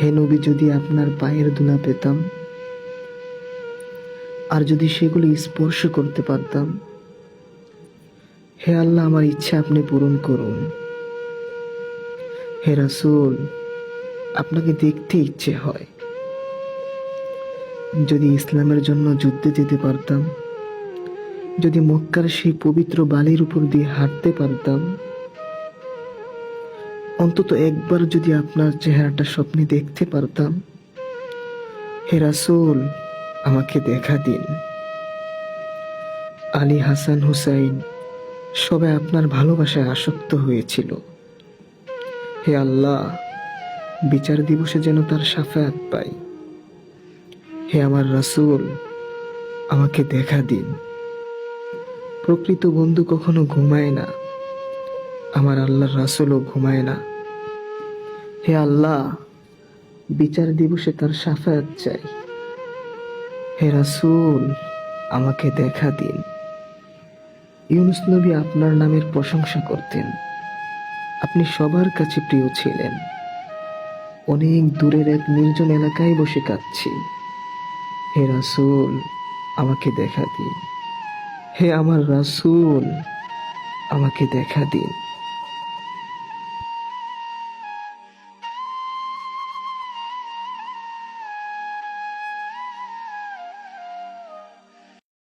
হে নবী, যদি আপনার পায়ের ধুলা পেতাম আর যদি সেগুলো স্পর্শ করতে পারতাম। হে আল্লাহ, আমার ইচ্ছা আপনি পূরণ করুন। হে রাসূল, আপনাকে দেখতে ইচ্ছে হয়। যদি ইসলামের জন্য যুদ্ধে যেতে পারতাম, যদি মক্কার সেই পবিত্র বালির উপর দিয়ে হাঁটতে পারতাম, অন্তত একবার যদি আপনার চেহারাটা স্বপ্নে দেখতে পারতাম। হে রাসূল, আমাকে দেখা দিন। আলী, হাসান, হুসাইন সবাই আপনার ভালোবাসায় আসক্ত হয়েছিল। হে আল্লাহ, বিচার দিবসে যেন তার শাফায়াত পাই। হে আমার রাসূল, আমাকে দেখা দিন। প্রকৃত বন্ধু কখনো ঘুমায় না, আমার আল্লাহর রাসূলও ঘুমায় না। হে আল্লাহ, বিচার দিবসে তার শাফায়াত চাই। হে রাসূল, আমাকে দেখা দিন। ইউনুস নবী আপনার নামের প্রশংসা করতেন। আপনি সবার কাছে প্রিয় ছিলেন। অনেক দূরের এক নির্জন এলাকায় বসে কাঁদছি। হে রাসূল, আমাকে দেখা দিন। হে আমার রাসূল, আমাকে দেখা দিন।